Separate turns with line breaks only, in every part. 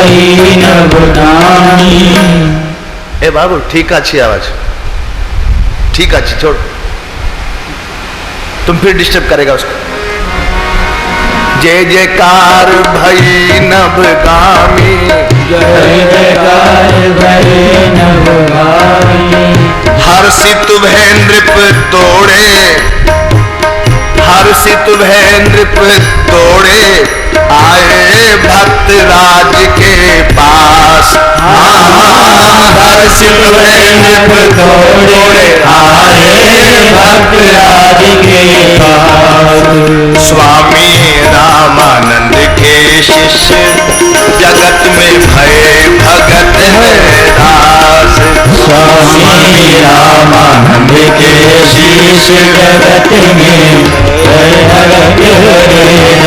भई नवगामी।
ए बाबू ठीक अच्छी आवाज, ठीक अच्छी, छोड़, तुम फिर डिस्टर्ब करेगा उसको। जय जयकार भई नवगामी,
जय जयकार भई नवगामी।
हर्षित भय नृप तोड़े, हर्षित भय नृप तोड़े, आए भक्त राज के पास।
हर्षित भय नृप तोड़े, आए भक्त राज के पास।
स्वामी रामानंद के शिष्य, जगत में भय भगत है दास।
स्वामी रामानंद के शिष्य, जगत में भय भगत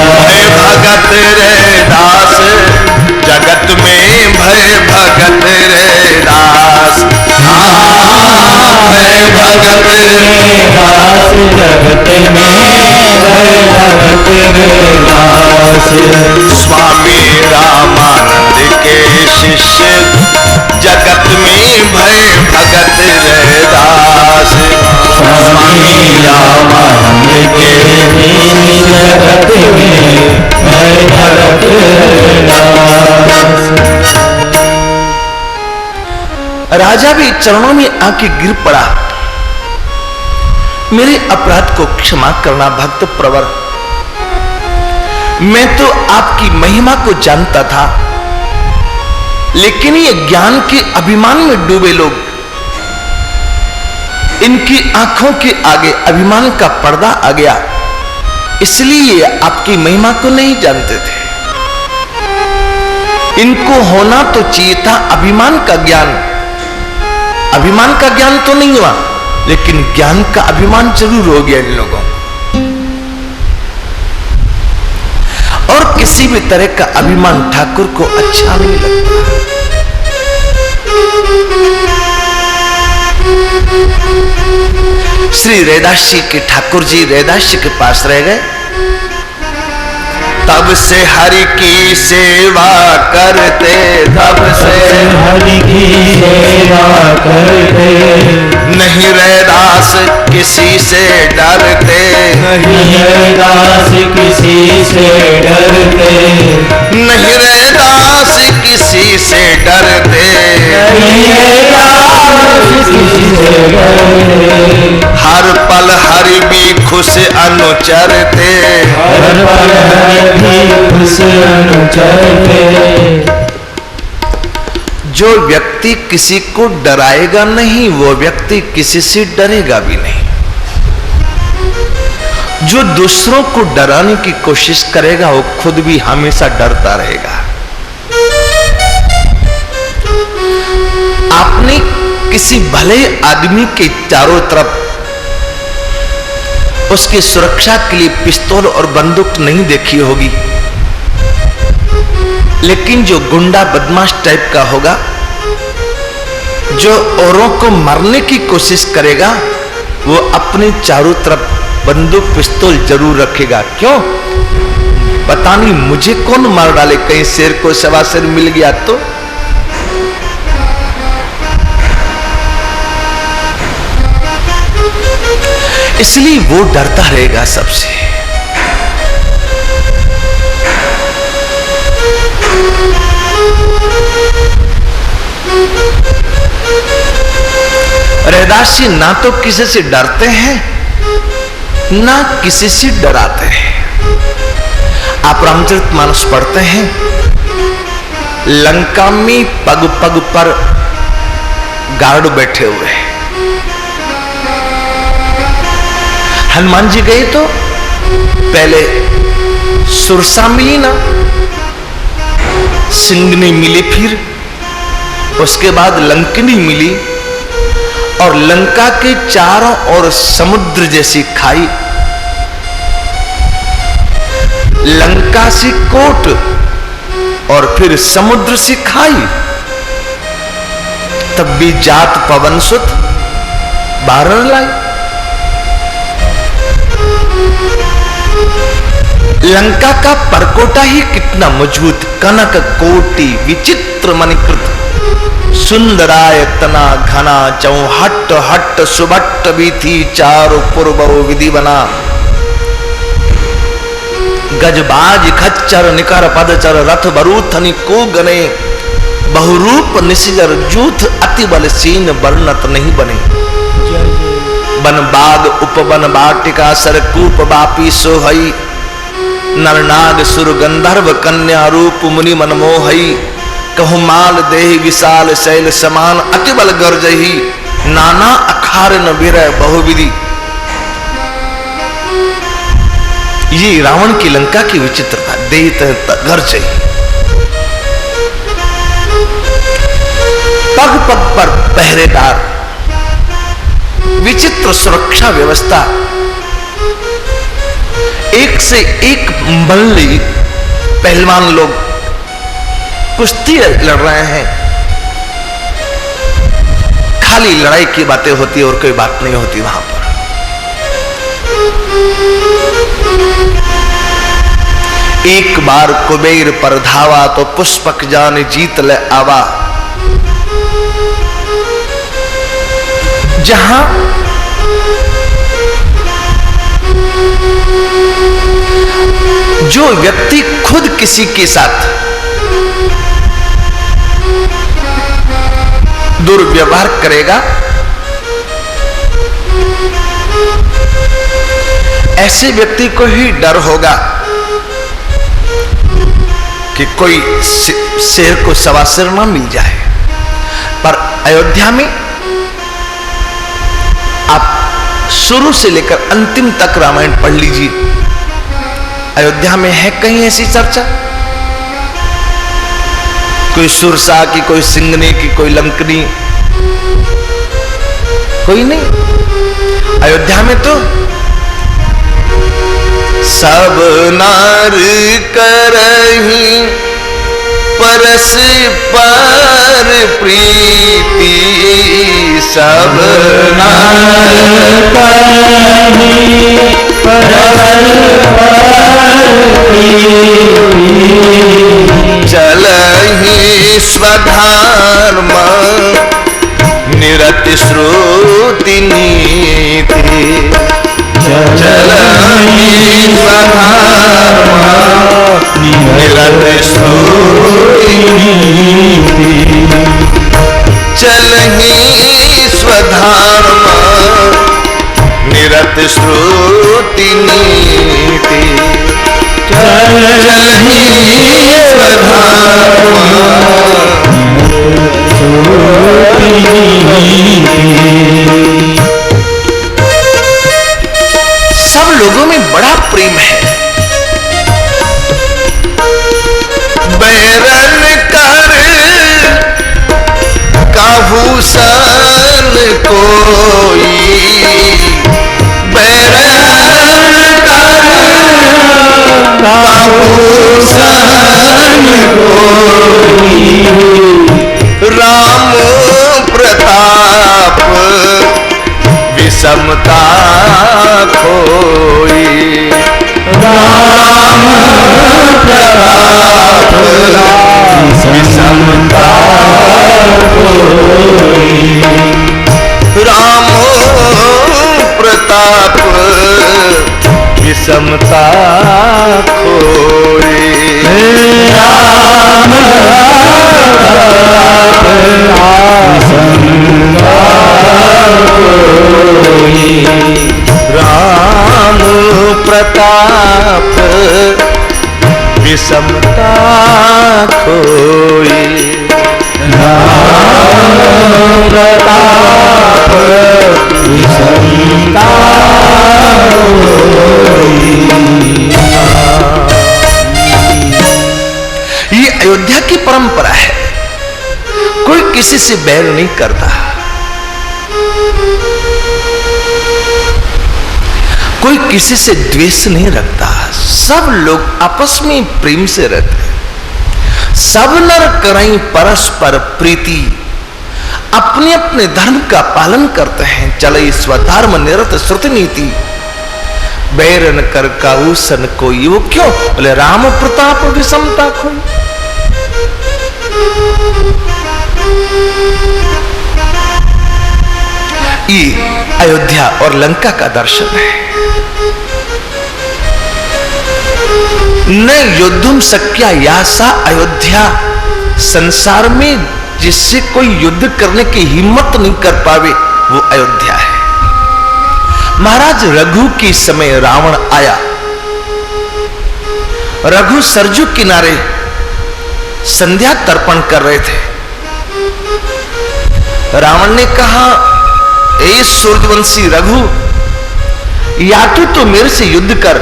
भय भगत रे दास, जगत में भय भगत रे दास। भय भगत रे
दास, जगत में भय भगत रे दास।
स्वामी रामानंद के शिष्य, जगत में भय भगत रे दास।
स्वामी रामानंद के शिष्य, जगत में भय भगत रे दास।
राजा भी चरणों में आके गिर पड़ा। मेरे अपराध को क्षमा करना भक्त प्रवर, मैं तो आपकी महिमा को जानता था, लेकिन ये ज्ञान के अभिमान में डूबे लोग, इनकी आंखों के आगे अभिमान का पर्दा आ गया, इसलिए आपकी महिमा को नहीं जानते थे। इनको होना तो चाहिए था अभिमान का ज्ञान। अभिमान का ज्ञान तो नहीं हुआ, लेकिन ज्ञान का अभिमान जरूर हो गया इन लोगों को। और किसी भी तरह का अभिमान ठाकुर को अच्छा नहीं लगता। श्री रैदास जी के ठाकुर जी रैदास जी के पास रह गए। तब से हरि की सेवा करते, तब से
हरि की सेवा करते,
नहीं रैदास किसी से डरते,
नहीं रैदास किसी से डरते,
नहीं रैदास किसी से डरते,
नहीं रैदास किसी से डरते।
हर पल हरि भी खुश अनुचरते,
हर पल हरि भी खुश अनुचरते।
जो व्यक्ति किसी को डराएगा नहीं, वो व्यक्ति किसी से डरेगा भी नहीं। जो दूसरों को डराने की कोशिश करेगा, वो खुद भी हमेशा डरता रहेगा। आपने किसी भले आदमी के चारों तरफ उसकी सुरक्षा के लिए पिस्तौल और बंदूक नहीं देखी होगी, लेकिन जो गुंडा बदमाश टाइप का होगा, जो औरों को मारने की कोशिश करेगा, वो अपने चारों तरफ बंदूक पिस्तौल जरूर रखेगा। क्यों? पता नहीं मुझे कौन मार डाले, कहीं शेर को सवा शेर मिल गया तो। इसलिए वो डरता रहेगा सबसे। रैदास जी ना तो किसी से डरते हैं, ना किसी से डराते हैं। आप रामचरितमानस पढ़ते हैं, लंका में पग पग पर गार्ड बैठे हुए हैं। हनुमान जी गए तो पहले सुरसा मिली ना, सिंगनी मिली, फिर उसके बाद लंकिनी मिली, और लंका के चारों ओर समुद्र जैसी खाई, लंका से कोट और फिर समुद्र से खाई। तब भी जात पवन सुत बारह लाई। लंका का परकोटा ही कितना मजबूत, कनक कोटि विचित्र मणिकृत, सुंदराय तना घना, चौहट्ट हट्ट सुबट्ट बीथी, चारु पूर्व विधि बना, गजबाज खच्चर निकर पदचर, रथ बरूथनि को गने, बहुरूप निशिजर जूथ, अति बल सीन वर्णत नहीं बने, बन बाग उपवन बाटिका, सरकूप बापी सोहई, नरनाग सुर गंधर्व कन्या रूप मुनि मनमोहई, कहु माल देहि विशाल शैल समान, अति बल गर्जही, नाना अखार न विरय बहुविधि। ये रावण की लंका की विचित्रता, देहि गर्जही, पग पग पर पहरेदार, विचित्र सुरक्षा व्यवस्था, एक से एक मल्ली पहलवान लोग कुश्ती लड़ रहे हैं, खाली लड़ाई की बातें होती और कोई बात नहीं होती वहां पर। एक बार कुबेर पर धावा, तो पुष्पक जान जीत ले आवा, जहां जो व्यक्ति खुद किसी के साथ दुर्व्यवहार करेगा, ऐसे व्यक्ति को ही डर होगा कि कोई शेर को सवा शेर ना मिल जाए। पर अयोध्या में आप शुरू से लेकर अंतिम तक रामायण पढ़ लीजिए, अयोध्या में है कहीं ऐसी चर्चा? कोई सुरसा की, कोई सिंगनी की, कोई लंकनी, कोई नहीं। अयोध्या में तो सब नार करही परस्पर प्रीति, सब नार करही चलहि स्वधर्म निरत श्रुति नीति, चलहि स्वधर्म निरत श्रुति नीति, चलहि स्वधर्म निरत श्रुति नीति, चलहि स्वधर्म सब लोगों में बड़ा प्रेम है। बैरन कर काहू सन कोई, बैरन कर काहू सन कोई, राम प्रताप विषमता खोई, राम प्रताप विषमता खोई, राम प्रताप विषमता खोई, राम राम प्रताप विषमता खोई, राम प्रताप विषमता खोई। ये अयोध्या की परंपरा है, कोई किसी से बैर नहीं करता, कोई किसी से द्वेष नहीं रखता, सब लोग आपस में प्रेम से रहते हैं। सब नर करई परस्पर प्रीति, अपने अपने धर्म का पालन करते हैं, चले स्वधर्म निरत श्रुति नीति। बैरन कर काऊ सन कोई। वो क्यों? बोले राम प्रताप विषमता खोई। ये अयोध्या और लंका का दर्शन है। न युद्धम शक्या यासा अयोध्या, संसार में जिससे कोई युद्ध करने की हिम्मत नहीं कर पावे वो अयोध्या है। महाराज रघु के समय रावण आया। रघु सरजू किनारे संध्या तर्पण कर रहे थे। रावण ने कहा, ए सूर्यवंशी रघु, या तो मेरे से युद्ध कर,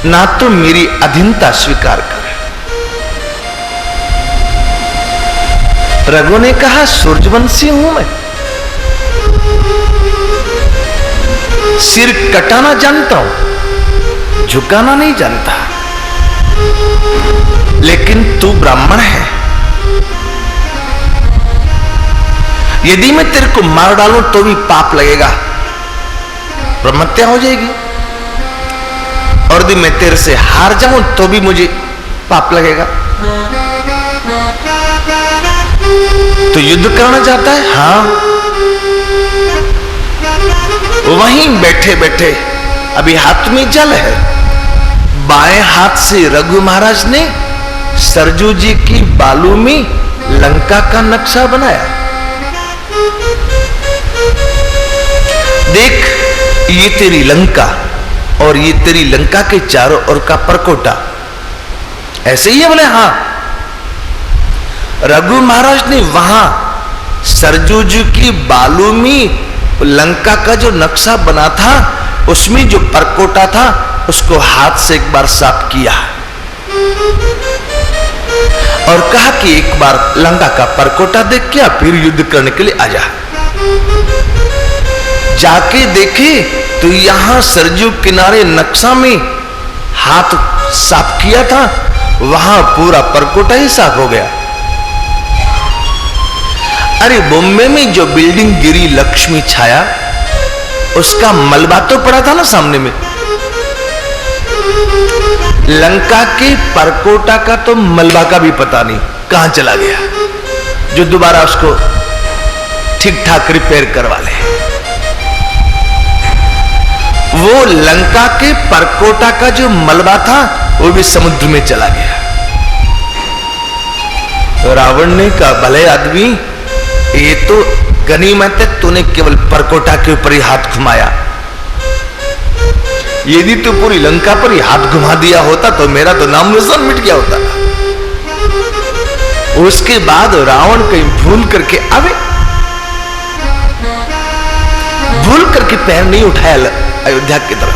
ना तो मेरी अधीनता स्वीकार कर। रघु ने कहा, सूर्यवंशी हूं मैं, सिर कटाना जानता हूं, झुकाना नहीं जानता, लेकिन तू ब्राह्मण है, यदि मैं तेरे को मार डालूं तो भी पाप लगेगा, ब्रह्महत्या हो जाएगी, और यदि मैं तेरे से हार जाऊं तो भी मुझे पाप लगेगा। तो युद्ध करना चाहता है? हाँ। वहीं बैठे बैठे अभी हाथ में जल है, बाएं हाथ से रघु महाराज ने सरजू जी की बालू में लंका का नक्शा बनाया। देख, ये तेरी लंका और ये तेरी लंका के चारों ओर का परकोटा, ऐसे ही है? बोले हाँ। रघु महाराज ने वहां सरजू जी की बालू में लंका का जो नक्शा बना था, उसमें जो परकोटा था उसको हाथ से एक बार साफ किया और कहा कि एक बार लंका का परकोटा देख के फिर युद्ध करने के लिए आजा। जाके देखे तो यहां सरजू किनारे नक्शा में हाथ साफ किया था, वहां पूरा परकोटा ही साफ हो गया। अरे बॉम्बे में जो बिल्डिंग गिरी लक्ष्मी छाया, उसका मलबा तो पड़ा था ना सामने में, लंका के परकोटा का तो मलबा का भी पता नहीं कहां चला गया, जो दोबारा उसको ठीक ठाक रिपेयर करवा ले। वो लंका के परकोटा का जो मलबा था वो भी समुद्र में चला गया। तो रावण ने कहा, भले आदमी, ये तो गनीमत है, तूने केवल परकोटा के ऊपर ही हाथ घुमाया, यदि तू पूरी लंका पर ही हाथ घुमा दिया होता तो मेरा तो नाम निशान मिट गया होता। उसके बाद रावण कहीं भूल करके आवे, भूल करके पैर नहीं उठाया अयोध्या की तरफ।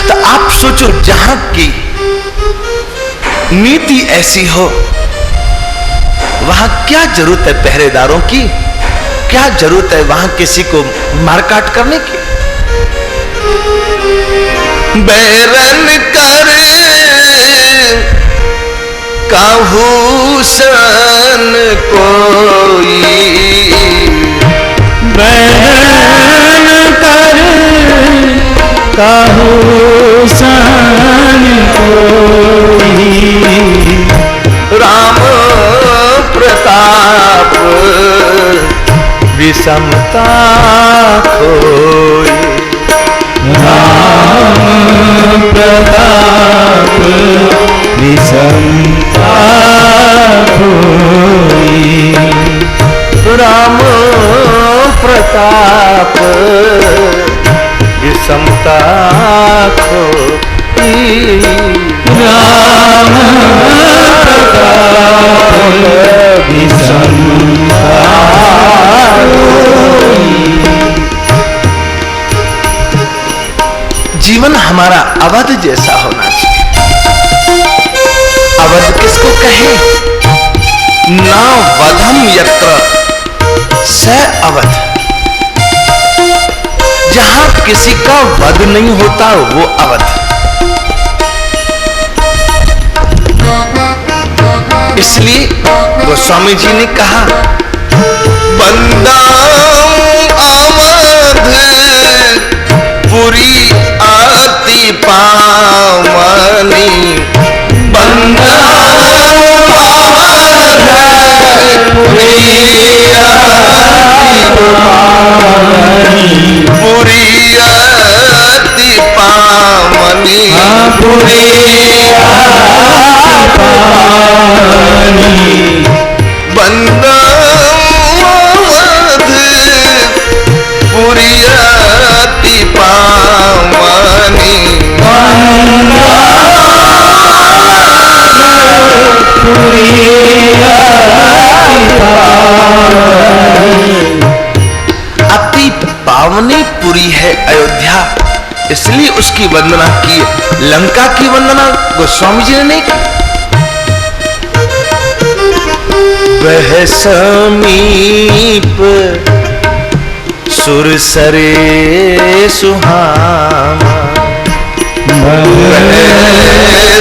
तो आप सोचो, जहां की नीति ऐसी हो, वहां क्या जरूरत है पहरेदारों की, क्या जरूरत है वहां किसी को मारकाट करने की। बैरन कर काहू सन कोई,
बैरन कर काहू सन कोई,
राम प्रताप विषमता खोई।
राम प्रताप विषमता खोई,
राम प्रताप विषमता खोई।
राम प्रताप विषमता खोई।
जीवन हमारा अवध जैसा होना चाहिए। अवध किसको कहे? ना वधम यत्र स अवध, जहां किसी का वध नहीं होता वो अवध। इसलिए गोस्वामी जी ने कहा, बंदा अमर पावनी बंदना पुरियति पावनी बंदवध पुरियति पावनी अति पावनी पुरी है अयोध्या, इसलिए उसकी वंदना की। लंका की वंदना गोस्वामी जी ने नहीं की। वह समीप सुरसरे सुहामा,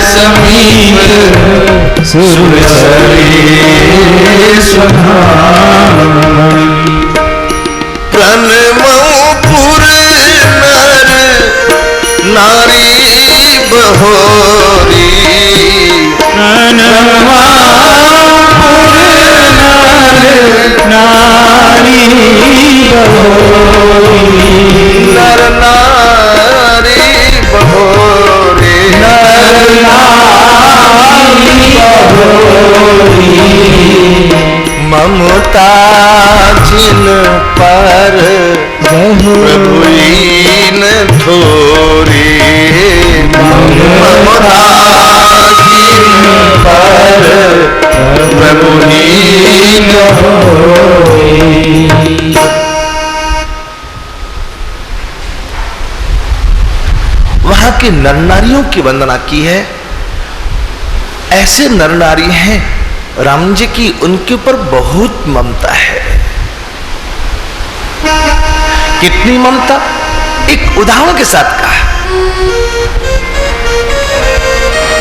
समीप सुरसरे सुहामा,
प्रणमपुर नर नारी बहोरी,
नारी बहोरी,
नर नारी बहोरी,
नर नारी बहोरी,
ममता जिन पर प्रभुइन थोरी, ममता जिन पर प्रभुइन थोरी। वहां के नर नारियों की वंदना की है। ऐसे नर नारी हैं राम जी की, उनके ऊपर बहुत ममता है। कितनी ममता, एक उदाहरण के साथ कहा।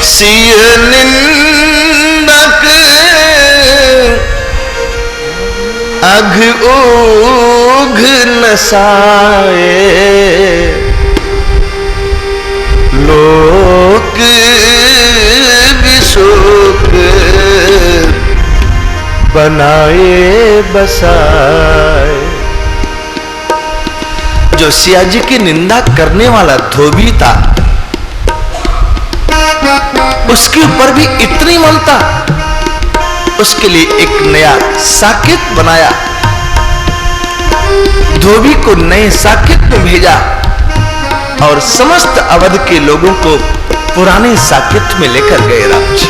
सिय निंदक अघ ओघ नसाए, लोक विशोक बनाए बसाए। जो सिया जी की निंदा करने वाला धोबी था, उसके ऊपर भी इतनी ममता, उसके लिए एक नया साकेत बनाया, धोबी को नए साकेत में भेजा और समस्त अवध के लोगों को पुराने साकेत में लेकर गए राम जी।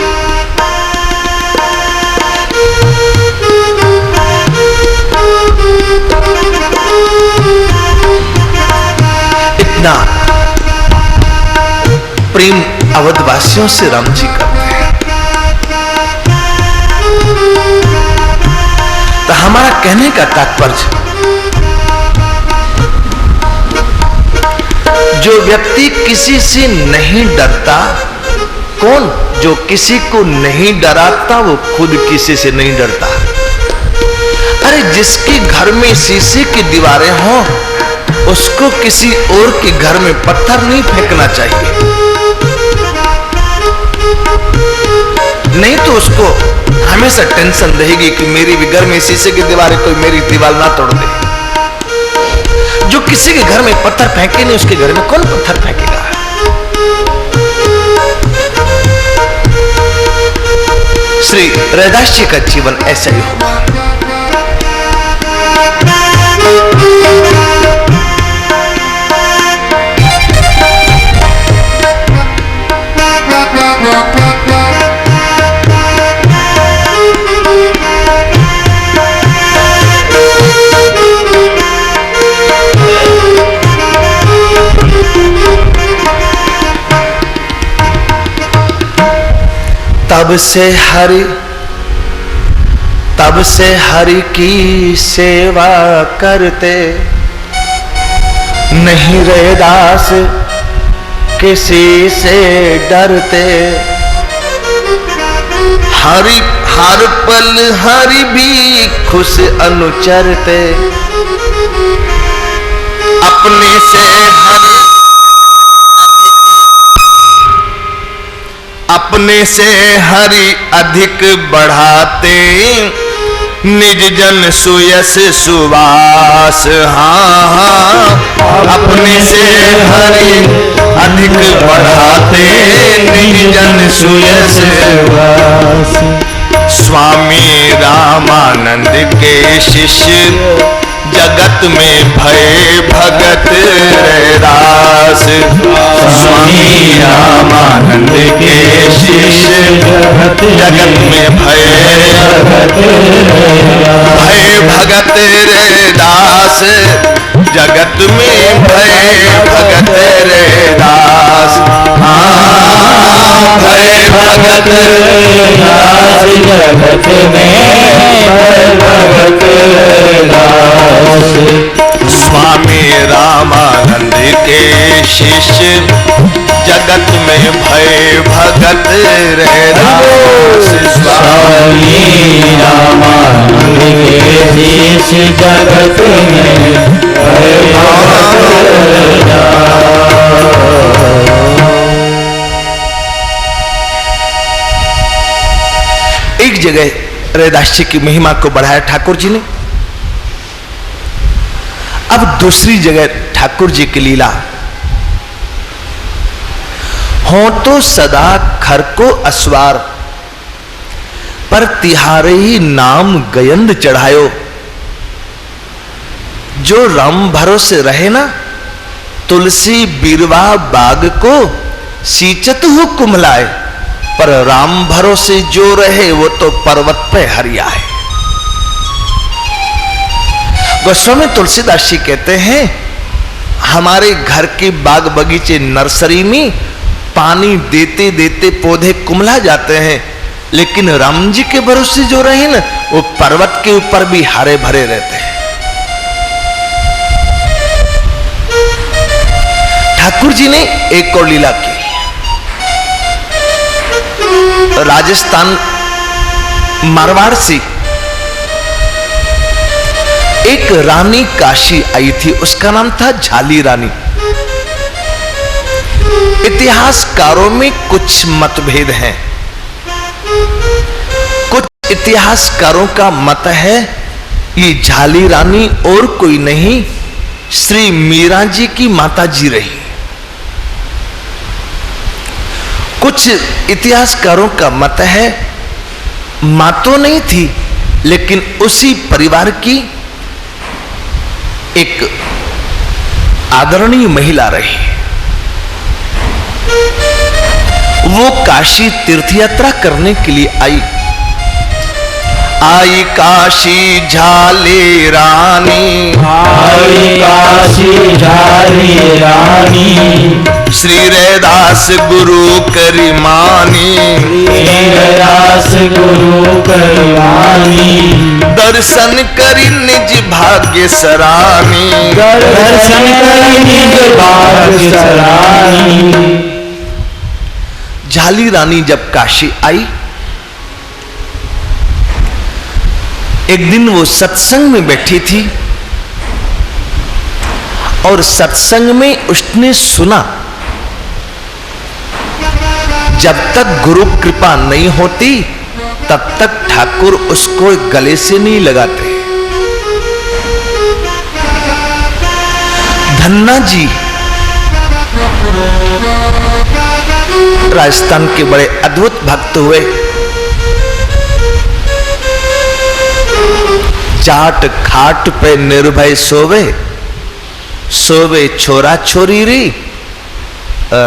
इतना प्रेम अवधवासियों से राम जी करते हैं। तो हमारा कहने का तात्पर्य, जो व्यक्ति किसी से नहीं डरता, कौन? जो किसी को नहीं डराता वो खुद किसी से नहीं डरता। अरे जिसके घर में शीशे की दीवारें हों, उसको किसी और के घर में पत्थर नहीं फेंकना चाहिए, नहीं तो उसको हमेशा टेंशन रहेगी कि मेरी भी घर में शीशे की दीवारें, कोई मेरी दीवार ना तोड़ दे। जो किसी के घर में पत्थर फेंके नहीं, उसके घर में कौन पत्थर फेंकेगा? श्री रैदास जी का जीवन ऐसा ही होगा। तब से हरि की सेवा करते, नहीं रैदास किसी से डरते। हरि हर पल हरि भी खुश अनुचरते, अपने से हरि अपने से हरि अधिक बढ़ाते, निज जन सुयस सुवास। हाँ, अपने से हरि अधिक बढ़ाते, निज जन सुयस सुवास। स्वामी रामानंद के शिष्य, जगत में भय भगत रैदास। स्वामी रामानंद के शिष्य, जगत में भय भगत रैदास। जगत में भय भगत रैदास। हाँ, भय भगत रैदास। जगत में भय भगत रैदास। स्वामी रामानंद के शिष्य, जगत में भय भगत रैदास।
स्वामी रामानंद के शिष्य, जगत में भय भगत रैदास।
एक जगह रैदास जी की महिमा को बढ़ाया ठाकुर जी ने। अब दूसरी जगह ठाकुर जी की लीला। हो तो सदा खर को असवार, पर तिहारे ही नाम गयंद चढ़ायो। जो राम भरोसे रहे ना, तुलसी बीरवा बाग को सींचत हो कुमलाए। पर राम भरोसे जो रहे, वो तो पर्वत पे हरिया है। गोस्वामी तुलसीदास जी कहते हैं, हमारे घर के बाग बगीचे नर्सरी में पानी देते देते पौधे कुमला जाते हैं, लेकिन राम जी के भरोसे जो रहे ना, वो पर्वत के ऊपर भी हरे भरे रहते हैं। ठाकुर जी ने एक और लीला की। राजस्थान मारवाड़ से एक रानी काशी आई थी, उसका नाम था झाली रानी। इतिहासकारों में कुछ मतभेद हैं। कुछ इतिहासकारों का मत है ये झाली रानी और कोई नहीं, श्री मीरा जी की माता जी रही। कुछ इतिहासकारों का मत है मां तो नहीं थी, लेकिन उसी परिवार की एक आदरणीय महिला रही। वो काशी तीर्थयात्रा करने के लिए आई। आई काशी झाली रानी,
आई काशी झाली रानी।
श्री रैदास गुरु करी मानी,
श्री रैदास गुरु करी मानी।
दर्शन करी निज भाग्य सरानी,
दर्शन करी निज भाग्य सरानी।
झाली रानी जब काशी आई, एक दिन वो सत्संग में बैठी थी और सत्संग में उसने सुना, जब तक गुरु कृपा नहीं होती तब तक ठाकुर उसको गले से नहीं लगाते। धन्ना जी राजस्थान के बड़े अद्भुत भक्त हुए। जाट खाट पे निर्भय सोवे, सोवे छोरा छोरी री।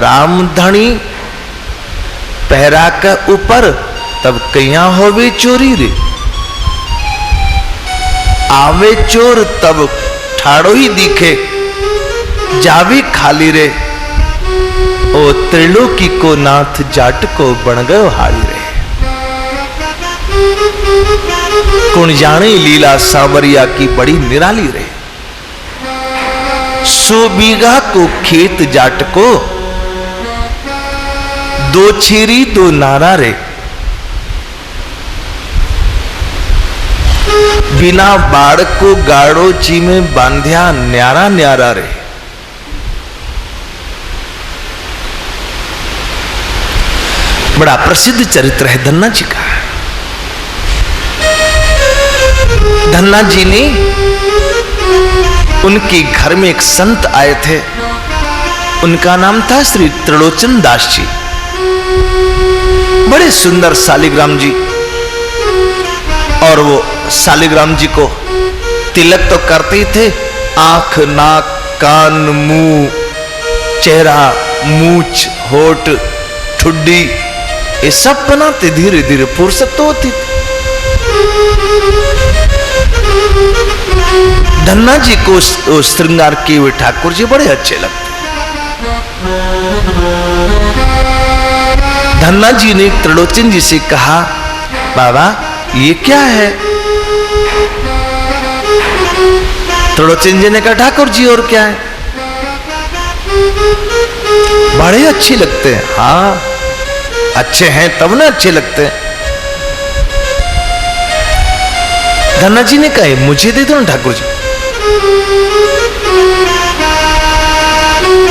राम धनी पहरा का ऊपर, तब कया होवे चोरी रे। आवे चोर तब ठाड़ो ही दिखे, जावे खाली रे। ओ त्रिलोकी को नाथ जाट को बन गयो हाली रे। कौन जाने लीला सांवरिया की बड़ी निराली रे। 100 बीघा को खेत जाट को, 2 छेरी 2 नारा रे। बिना बाड़ को गाड़ो जी में बांध्या न्यारा न्यारा रे। बड़ा प्रसिद्ध चरित्र है धन्ना जी का। धन्ना जी ने, उनके घर में एक संत आए थे, उनका नाम था श्री त्रिलोचन दास जी। बड़े सुंदर शालिग्राम जी, और वो शालिग्राम जी को तिलक तो करते ही थे, आंख, नाक, कान, मुंह, चेहरा, मूछ, होठ, ठुड्डी, ये सब बनाते। धीरे धीरे फुर्सत तो होती थी। धन्ना जी को श्रृंगार किए हुए ठाकुर जी बड़े अच्छे लगते। धन्ना जी ने त्रिलोचन जी से कहा, बाबा ये क्या है? त्रिलोचन जी ने कहा, ठाकुर जी और क्या है? बड़े अच्छे लगते हैं। हाँ अच्छे हैं तब ना अच्छे लगते हैं। धन्ना जी ने कहा, मुझे दे दो ना ठाकुर जी।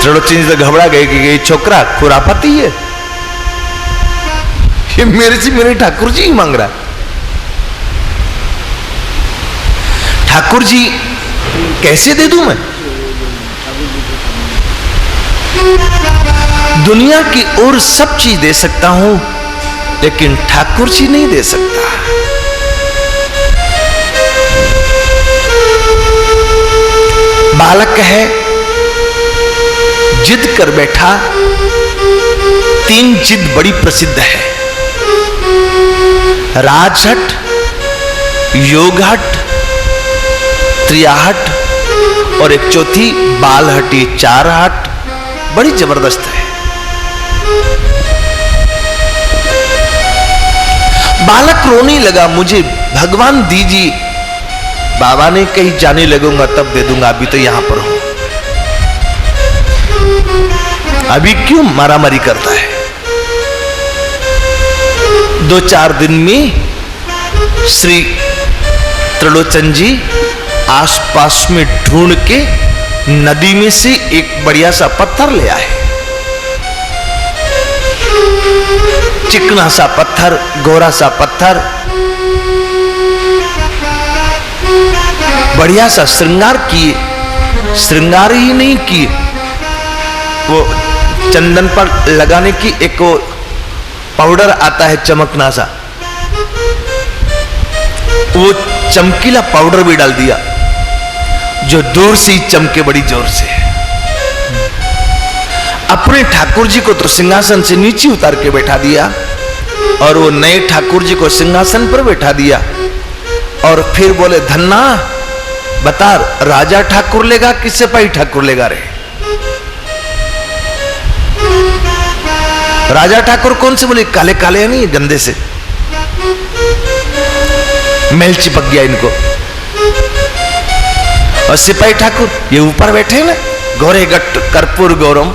त्रिलोचन जी तो घबरा गए कि ये छोकरा खुरापाती है, ये मेरे से मेरे ठाकुर जी ही मांग रहा। ठाकुर जी कैसे दे दूं मैं? दुनिया की और सब चीज दे सकता हूं, लेकिन ठाकुर जी नहीं दे सकता। बालक है, जिद कर बैठा। 3 जिद बड़ी प्रसिद्ध है, राजहट, योगहट, त्रियाहट और एक चौथी बालहटी, 4 हट। बड़ी जबरदस्त है। बालक रोने लगा, मुझे भगवान दीजिए। बाबा ने कहीं जाने लगूंगा तब दे दूंगा, अभी तो यहां पर हूं। अभी क्यों मारामारी करता है? 2-4 दिन में श्री त्रिलोचन जी आसपास में ढूंढ के नदी में से एक बढ़िया सा पत्थर ले आए। चिकना सा पत्थर, गोरा सा पत्थर, बढ़िया सा श्रृंगार किए। श्रृंगार ही नहीं किए, वो चंदन पर लगाने की एक वो पाउडर आता है चमकना सा, वो चमकीला पाउडर भी डाल दिया जो दूर से ही चमके बड़ी जोर से। अपने ठाकुर जी को तो सिंहासन से नीचे उतार के बैठा दिया और वो नए ठाकुर जी को सिंहासन पर बैठा दिया। और फिर बोले, धन्ना बता, राजा ठाकुर लेगा कि सिपाही ठाकुर लेगा रे? राजा ठाकुर कौन से? बोले काले काले नहीं, गंदे से मैल चिपक गया इनको। और सिपाही ठाकुर ये ऊपर बैठे ना, गोरे गट कर्पूर गौरम।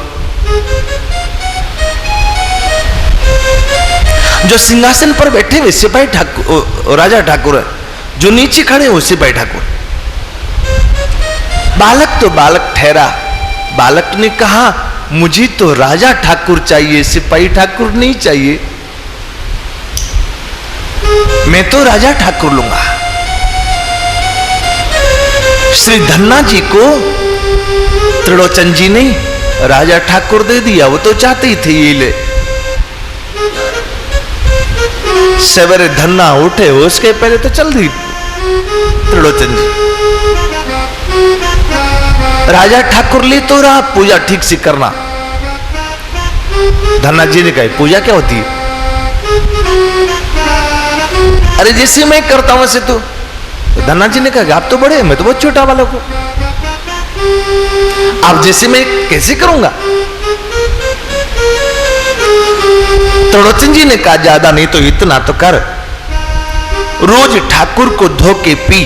जो सिंहासन पर बैठे हुए सिपाही ठाकुर, राजा ठाकुर है। जो नीचे खड़े हो सिपाही ठाकुर। बालक तो बालक ठहरा। बालक ने कहा, मुझे तो राजा ठाकुर चाहिए, सिपाही ठाकुर नहीं चाहिए। मैं तो राजा ठाकुर लूंगा। श्री धन्ना जी को त्रिलोचन जी ने राजा ठाकुर दे दिया। वो तो चाहते ही थे ये ले। सवेरे धन्ना उठे, उसके पहले तो चल दी त्रिलोचन जी। राजा ठाकुर ले तो रहा, पूजा ठीक से करना। धन्ना जी ने कहा, पूजा क्या होती है? अरे जैसे मैं करता हूं वैसे तो धन्ना जी ने कहा, आप तो बड़े हैं, मैं तो बहुत छोटा वाला को, आप जैसे मैं कैसे करूंगा? त्रिलोचन जी ने कहा, ज्यादा नहीं तो इतना तो कर। रोज ठाकुर को धो के पी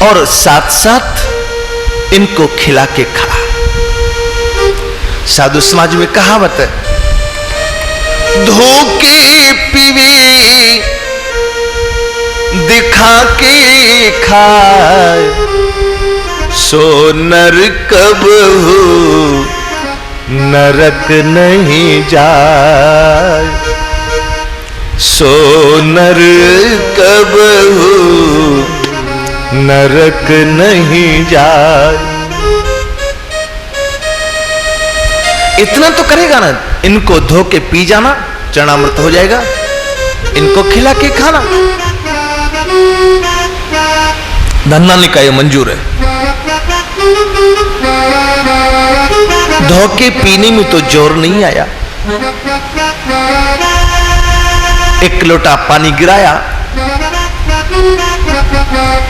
और साथ साथ इनको खिला के खा। साधु समाज में कहावत है, धो के पीवे दिखा के खाए, सो नर कब हो नरक नहीं जाए, सो नर कबहू नरक नहीं जाए। इतना तो करेगा ना, इनको धो के पी जाना, चरणामृत हो जाएगा, इनको खिला के खाना, धन्ना निकाय मंजूर है। धो के पीने में तो जोर नहीं आया। एक लोटा पानी गिराया,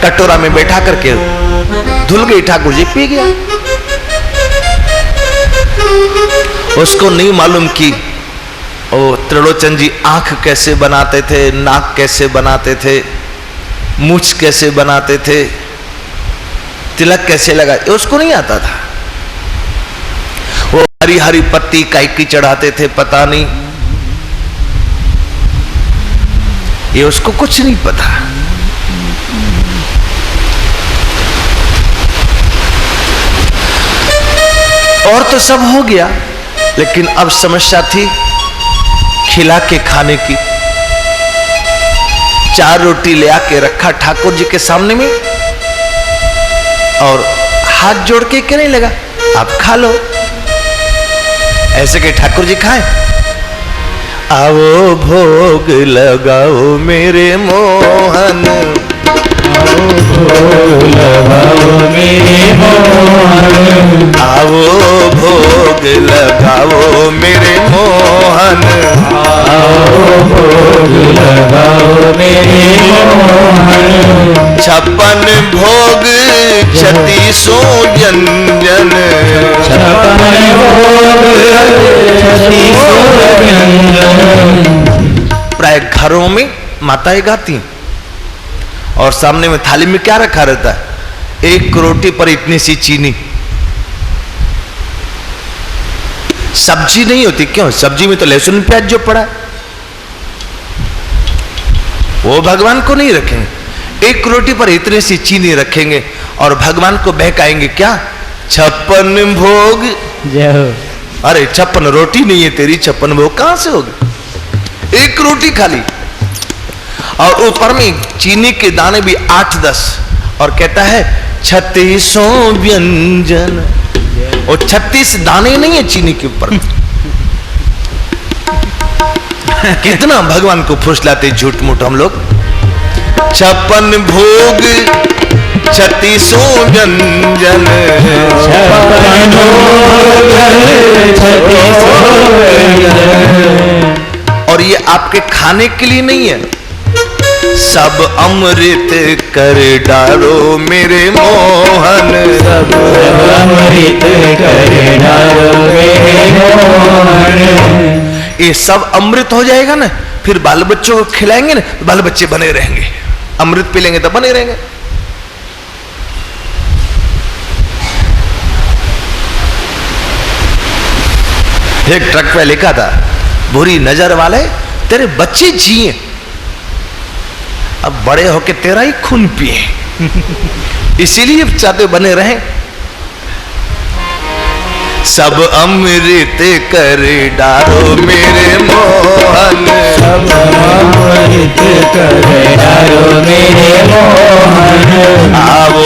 कटोरा में बैठा करके धुल गई, ठाकुर जी पी गया। उसको नहीं मालूम कि ओ त्रिलोचन जी आंख कैसे बनाते थे, नाक कैसे बनाते थे, मूछ कैसे बनाते थे, तिलक कैसे लगा, उसको नहीं आता था। वो हरी हरी पत्ती काई की चढ़ाते थे, पता नहीं, ये उसको कुछ नहीं पता। और तो सब हो गया, लेकिन अब समस्या थी खिला के खाने की। 4 रोटी ले आके रखा ठाकुर जी के सामने में और हाथ जोड़ के कहने लगा, आप खा लो। ऐसे के ठाकुर जी खाए, आओ भोग लगाओ मेरे मोहन,
आओ भोग लगाओ मेरे मोहन,
आओ भोग लगाओ मेरे मोहन,
आओ भोग लगाओ मेरे मोहन।
56 भोग 36 व्यंजन,
56 भोग 36 व्यंजन।
प्राय घरों में माताएं गाती और सामने में थाली में क्या रखा रहता है, 1 रोटी पर इतनी सी चीनी। सब्जी नहीं होती, क्यों? सब्जी में तो लहसुन प्याज जो पड़ा है वो भगवान को नहीं रखेंगे। 1 रोटी पर इतनी सी चीनी रखेंगे और भगवान को बहकाएंगे क्या? 56 भोग।
जय हो।
अरे 56 रोटी नहीं है तेरी, 56 भोग कहां से होगी? 1 रोटी खाली और ऊपर में चीनी के दाने भी 8-10 और कहता है 36 व्यंजन। और 36 दाने नहीं है चीनी के ऊपर। कितना भगवान को फुसलाते झूठ मूठ हम लोग। 56 भोग 36 व्यंजन,
56 भोग 36 व्यंजन।
और ये आपके खाने के लिए नहीं है, सब अमृत कर डालो मेरे मोहन,
सब अमृत कर डालो मेरे मोहन।
ये सब अमृत हो जाएगा ना, फिर बाल बच्चों को खिलाएंगे ना, बाल बच्चे बने रहेंगे। अमृत पी लेंगे तो बने रहेंगे। एक ट्रक पे लिखा था, बुरी नजर वाले तेरे बच्चे जिए, अब बड़े होके तेरा ही खून पिए। इसीलिए चाहते बने रहें। सब अमृत कर डालो मेरे मोहन,
सब अमृत कर डालो मेरे मोहन।
आओ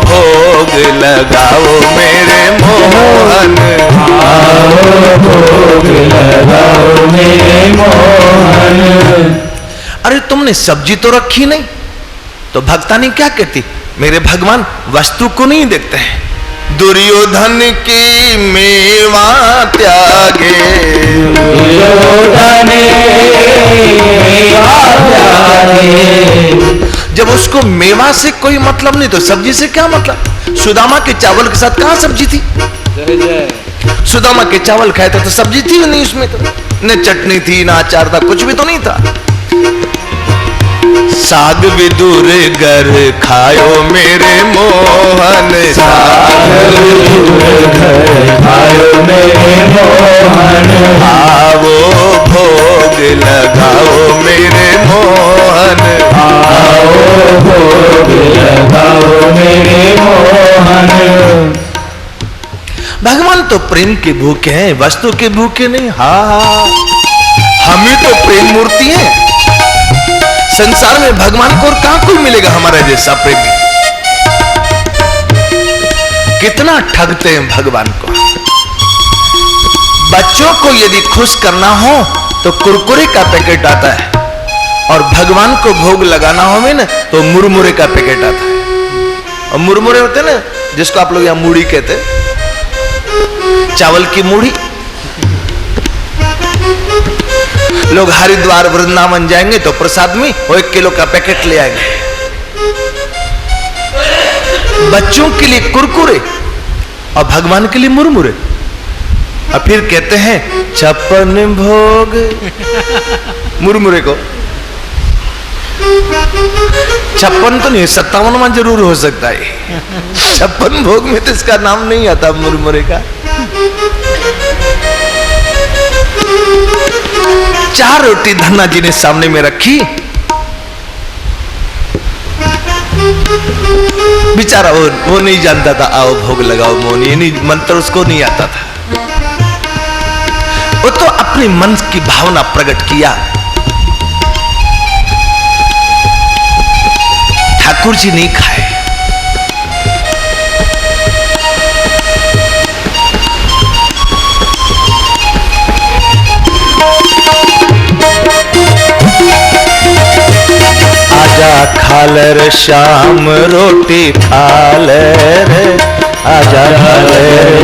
भोग लगाओ मेरे मोहन,
आओ भोग लगाओ मेरे मोहन।
अरे तुमने सब्जी तो रखी नहीं, तो भक्तानी क्या कहती? मेरे भगवान वस्तु को नहीं देखते हैं। दुर्योधन की मेवा त्यागे,
दुर्योधन मेवा त्यागे।
जब उसको मेवा से कोई मतलब नहीं तो सब्जी से क्या मतलब? सुदामा के चावल के साथ कहां सब्जी थी? सुदामा के चावल खाए थे तो सब्जी थी नहीं उसमें, तो न चटनी थी ना अचार था, कुछ भी तो नहीं था। साग विदुर घर खायो मेरे मोहन,
साग विदुर घर खायो मेरे मोहन।
आओ भोग लगाओ मेरे मोहन,
आओ भोग लगाओ मेरे मोहन।
भगवान तो प्रेम के भूखे हैं, वस्तु के भूखे नहीं। हाँ, हम ही तो प्रेम मूर्ति हैं। संसार में भगवान को और कहां कोई मिलेगा हमारे जैसा प्रेमी। कितना ठगते हैं भगवान को। बच्चों को यदि खुश करना हो तो कुरकुरे का पैकेट आता है, और भगवान को भोग लगाना हो में ना तो मुरमुरे का पैकेट आता है। और मुरमुरे होते हैं ना, जिसको आप लोग यहां मूढ़ी कहते हैं, चावल की मूढ़ी। लोग हरिद्वार वृंदावन जाएंगे तो प्रसाद में वो 1 किलो का पैकेट ले आएंगे। बच्चों के लिए कुरकुरे और भगवान के लिए मुरमुरे। और फिर कहते हैं 56 भोग मुरमुरे को। 56 तो नहीं, 57वां जरूर हो सकता है। 56 भोग में तो इसका नाम नहीं आता मुरमुरे का। 4 रोटी धन्ना जी ने सामने में रखी। बेचारा वो नहीं जानता था, आओ भोग लगाओ मोहन, ये नहीं मंत्र उसको नहीं आता था। वो तो अपने मन की भावना प्रकट किया। ठाकुर जी नहीं खाए। आजा खा ले रे श्याम रोटी खा ले रे, आजा खा ले रे,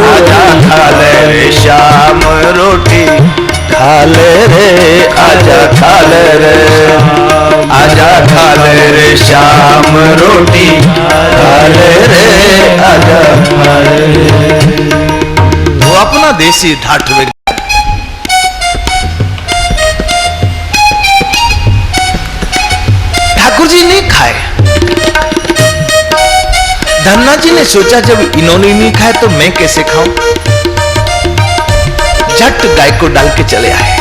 आजा खा ले रे श्याम रोटी खा ले रे, आजा खा ले रे, आजा खा ले रे श्याम रोटी खा ले रे, आजा खा ले रे। वो अपना देसी ठाठ में ठाकुर जी नहीं खाए। धन्ना जी ने सोचा जब इन्होंने नहीं खाए तो मैं कैसे खाऊं। झट गाय को डाल के चले आए।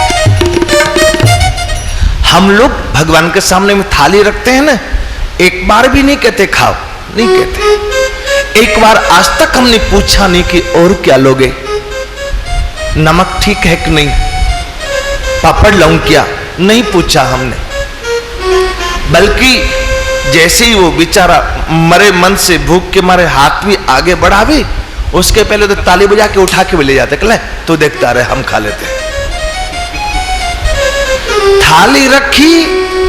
हम लोग भगवान के सामने में थाली रखते हैं ना, एक बार भी नहीं कहते खाओ, नहीं कहते। एक बार आज तक हमने पूछा नहीं कि और क्या लोगे, नमक ठीक है कि नहीं, पापड़ लाऊं क्या, नहीं पूछा हमने। बल्कि जैसे ही वो बेचारा मरे मन से भूख के मारे हाथ भी आगे बढ़ावे, उसके पहले तो ताली बजा के उठा के भी ले जाते, कहले तो देखता रहे हम खा लेते। थाली रखी,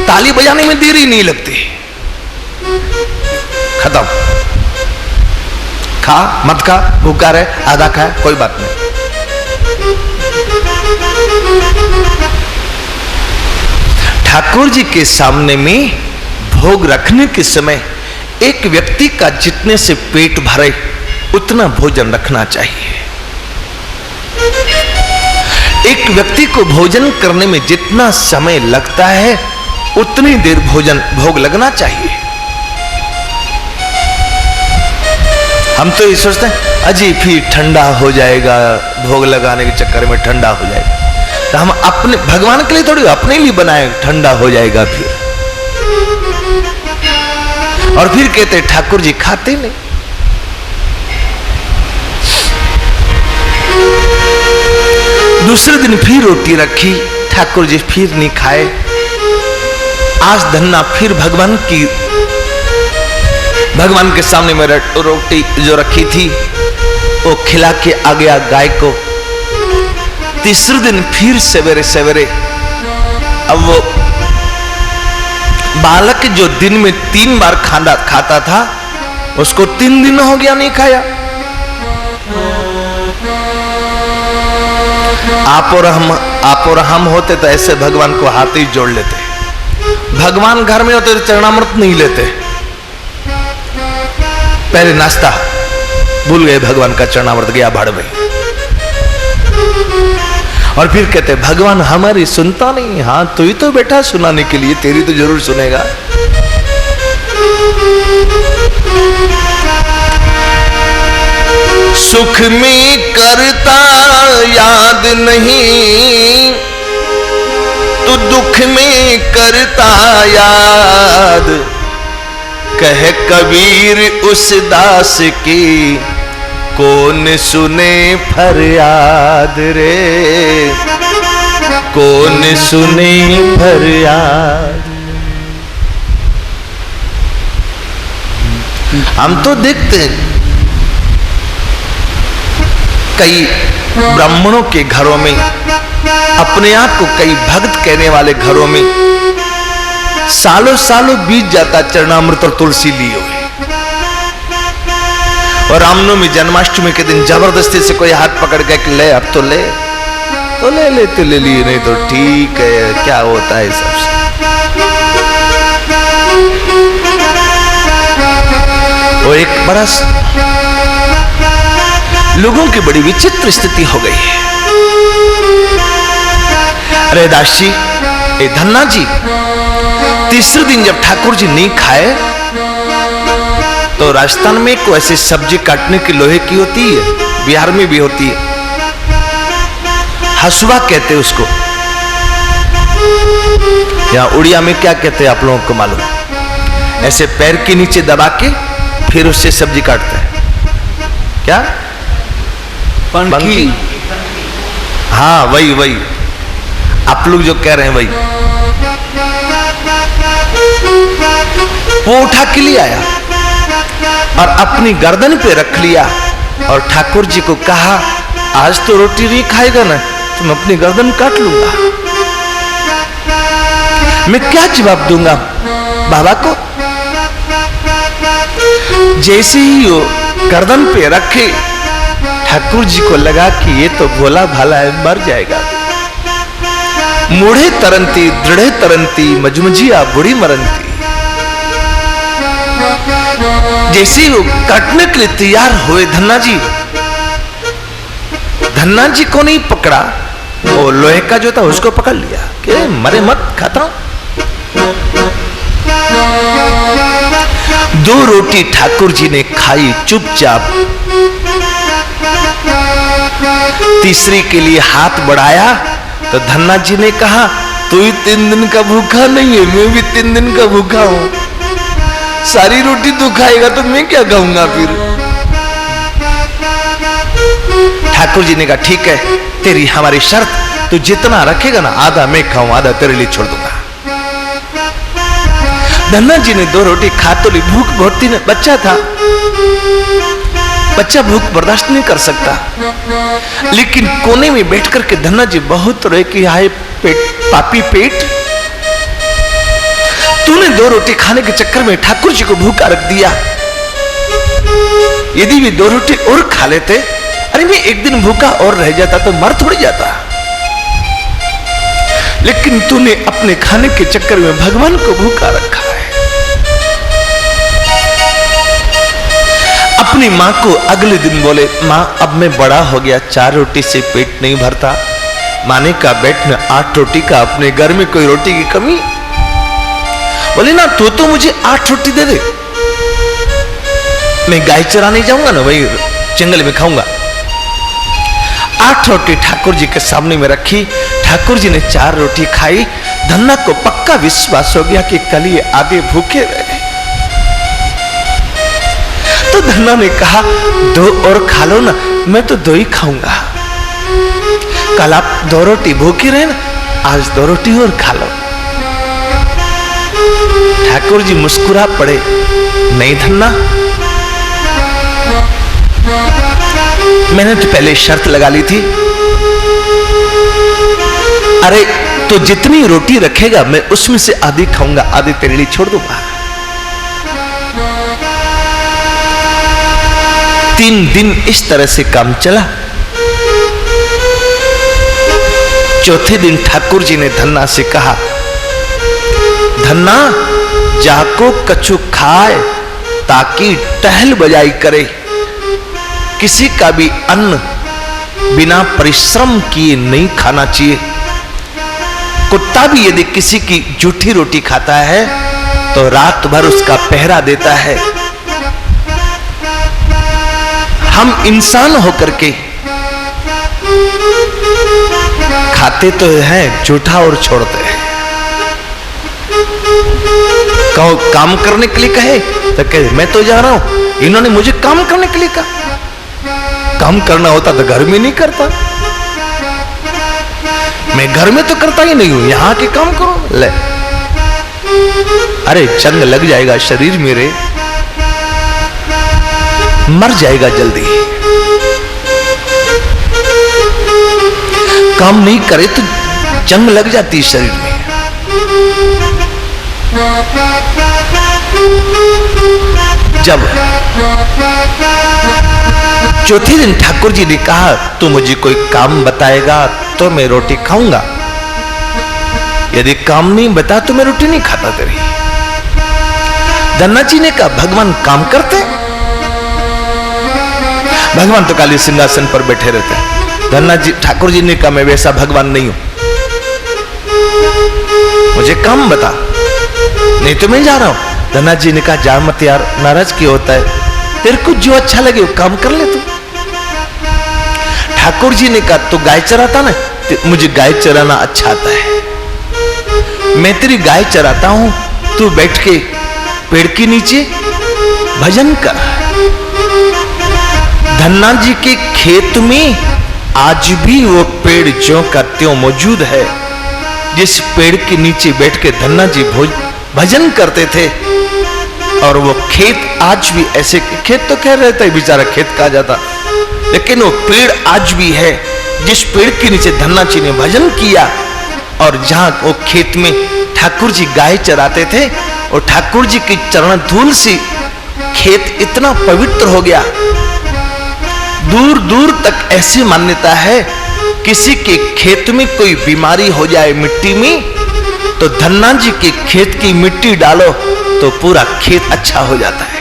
ताली बजाने में देरी नहीं लगती, खत्म। खा मत खा, भूखा रहे, आधा खाए, कोई बात नहीं। ठाकुर जी के सामने में भोग रखने के समय एक व्यक्ति का जितने से पेट भरे उतना भोजन रखना चाहिए। एक व्यक्ति को भोजन करने में जितना समय लगता है उतनी देर भोजन भोग लगना चाहिए। हम तो ये सोचते हैं अजी फिर ठंडा हो जाएगा, भोग लगाने के चक्कर में ठंडा हो जाएगा। तो हम अपने भगवान के लिए थोड़ी अपने लिए बनाए, ठंडा हो जाएगा फिर। और फिर कहते ठाकुर जी खाते नहीं। दूसरे दिन फिर रोटी रखी, ठाकुर जी फिर नहीं खाए। आज धन्ना फिर भगवान के सामने में रोटी जो रखी थी वो खिला के आ गया गाय को। तीसरे दिन फिर सवेरे सवेरे, अब वो बालक जो दिन में 3 बार खाना खाता था उसको 3 दिन हो गया नहीं खाया। आप और हम होते तो ऐसे भगवान को हाथ ही जोड़ लेते। भगवान घर में होते तो चरणामृत नहीं लेते, पहले नाश्ता, भूल गए भगवान का चरणामृत, गया भाड़ में। और फिर कहते भगवान हमारी सुनता नहीं। हाँ तो ही तो बैठा सुनाने के लिए, तेरी तो जरूर सुनेगा। सुख में करता याद नहीं, तो दुख में करता याद। कह कबीर उस दास की कौन सुने फरियाद रे, कौन सुने फरियाद। हम तो देखते हैं कई ब्राह्मणों के घरों में, अपने आप को कई भक्त कहने वाले घरों में सालों सालों बीत जाता चरणामृत और तुलसी लिए हुए, और रामनवमी जन्माष्टमी के दिन जबरदस्ती से कोई हाथ पकड़ के कि ले अब तो ले, तो ले लेते ले लिए, नहीं तो ठीक है, क्या होता है सबसे। वो एक बड़ा लोगों की बड़ी विचित्र स्थिति हो गई है। अरे दास जी, ए धन्ना जी, तीसरे दिन जब ठाकुर जी नहीं खाए तो राजस्थान में एक ऐसी सब्जी काटने की लोहे की होती है, बिहार में भी होती है, हसुआ कहते हैं उसको, या उड़िया में क्या कहते हैं आप लोगों को मालूम? ऐसे पैर के नीचे दबा के फिर उससे सब्जी काटते हैं, क्या? पंखी। हाँ वही वही, आप लोग जो कह रहे हैं वही। वो उठा के लिए आया और अपनी गर्दन पे रख लिया और ठाकुर जी को कहा, आज तो रोटी नहीं खाएगा ना तो मैं अपनी गर्दन काट लूंगा। मैं क्या जवाब दूंगा बाबा को? जैसे ही वो गर्दन पे रखे, ठाकुर जी को लगा कि ये तो भोला भाला है, मर जाएगा। मूढ़े तरंती दृढ़े तरंती मजमजिया बुढ़ी मरंती। जैसे वो काटने के लिए तैयार हुए, धन्ना जी को नहीं पकड़ा, वो लोहे का जो था उसको पकड़ लिया कि मरे मत, खाता हूं। 2 रोटी ठाकुर जी ने खाई चुपचाप, तीसरी के लिए हाथ बढ़ाया तो धन्ना जी ने कहा, तू ही 3 दिन का भूखा नहीं है, मैं भी 3 दिन का भूखा हूं, सारी रोटी तू खाएगा तो मैं क्या खाऊंगा फिर? ठाकुर जी ने कहा, ठीक है, तेरी हमारी शर्त, तू जितना रखेगा ना आधा मैं खाऊं, आधा तेरे लिए छोड़ दूंगा। धन्ना जी ने 2 रोटी खा तो ली, भूख बहुत थी, बच्चा था, बच्चा भूख बर्दाश्त नहीं कर सकता, लेकिन कोने में बैठ करके धन्ना जी बहुत रोए कि हाय पेट, पापी पेट, तूने 2 रोटी खाने के चक्कर में ठाकुर जी को भूखा रख दिया। यदि वे 2 रोटी और खा लेते, अरे मैं एक दिन भूखा और रह जाता तो मर थोड़ी जाता, लेकिन तूने अपने खाने के चक्कर में भगवान को भूखा रखा है। अपनी मां को अगले दिन बोले, मां अब मैं बड़ा हो गया, 4 रोटी से पेट नहीं भरता। मां ने कहा, बैठ ना, 8 रोटी का, अपने घर में कोई रोटी की कमी? बोले ना, तो मुझे 8 रोटी दे दे, मैं गाय चराने जाऊंगा ना, वही जंगल में खाऊंगा। 8 रोटी ठाकुर जी के सामने में रखी, ठाकुर जी ने 4 रोटी खाई। धन्ना को पक्का विश्वास हो गया कि कल ये आधे भूखे रहे। तो धन्ना ने कहा, 2 और खा लो ना, मैं तो 2 ही खाऊंगा। कल आप 2 रोटी भूखे रहे ना, आज 2 रोटी और खा लो। ठाकुर जी मुस्कुरा पड़े, नहीं धन्ना, मैंने तो पहले शर्त लगा ली थी। अरे तो जितनी रोटी रखेगा मैं उसमें से आधी खाऊंगा, आधी तेरे लिए छोड़ दूंगा। 3 दिन इस तरह से काम चला। चौथे दिन ठाकुर जी ने धन्ना से कहा, धन्ना जाको कछु खाए ताकि टहल बजाई करे, किसी का भी अन्न बिना परिश्रम किए नहीं खाना चाहिए। कुत्ता भी यदि किसी की जूठी रोटी खाता है तो रात भर उसका पहरा देता है। हम इंसान होकर के खाते तो हैं जूठा और छोड़ते हैं। कहो काम करने के लिए कहे तो कहे मैं तो जा रहा हूं, इन्होंने मुझे काम करने के लिए कहा। काम करना होता तो घर में नहीं करता। मैं घर में तो करता ही नहीं हूं, यहां के काम करो। ले, अरे जंग लग जाएगा शरीर मेरे, मर जाएगा जल्दी। काम नहीं करे तो जंग लग जाती है शरीर में। जब चौथे दिन ठाकुर जी ने कहा तू मुझे कोई काम बताएगा तो मैं रोटी खाऊंगा, यदि काम नहीं बता तो मैं रोटी नहीं खाता तेरी। धन्ना जी ने कहा भगवान काम करते, भगवान तो काली सिंहासन पर बैठे रहते हैं। धन्ना जी ठाकुर जी ने कहा मैं वैसा भगवान नहीं हूं, मुझे काम बता, नहीं तो मैं जा रहा हूं। धन्ना जी ने कहा जा मत यार, नाराज क्यों होता है, तेरे को जो अच्छा लगे वो काम कर ले तू। ठाकुर जी ने कहा तू गाय चराता ना, मुझे गाय चराना अच्छा आता है, मैं तेरी गाय चराता हूं, तू बैठ के पेड़ के नीचे भजन कर। धन्ना जी के खेत में आज भी वो पेड़ ज्यों का त्यों मौजूद है, जिस पेड़ के नीचे बैठ के धन्ना जी भजन करते थे। और वो खेत आज भी ऐसे, खेत तो कह रहता है बेचारा खेत कहा जाता, लेकिन वो पेड़ आज भी है जिस पेड़ के नीचे धन्ना जी ने भजन किया। और जहां वो खेत में ठाकुर जी गाय चराते थे, और ठाकुर जी की चरण धूल से खेत इतना पवित्र हो गया। दूर दूर तक ऐसी मान्यता है किसी के खेत में कोई बीमारी हो जाए मिट्टी में, तो धन्ना जी के खेत की मिट्टी डालो तो पूरा खेत अच्छा हो जाता है।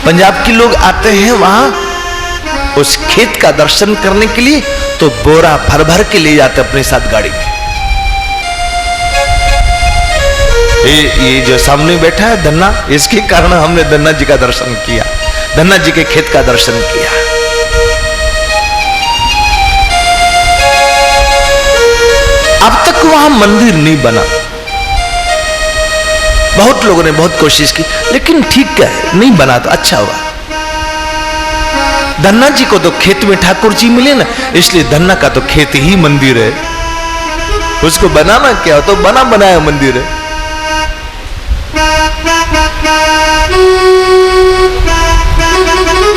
पंजाब के लोग आते हैं वहां उस खेत का दर्शन करने के लिए, तो बोरा भर भर के ले जाते अपने साथ गाड़ी में। ये जो सामने बैठा है धन्ना, इसके कारण हमने धन्ना जी का दर्शन किया, धन्ना जी के खेत का दर्शन किया। अब तक वहां मंदिर नहीं बना, बहुत लोगों ने बहुत कोशिश की, लेकिन ठीक है नहीं बना तो अच्छा हुआ। धन्ना जी को तो खेत में ठाकुर जी मिले ना, इसलिए धन्ना का तो खेत ही मंदिर है, उसको बनाना क्या तो बना बनाया मंदिर है।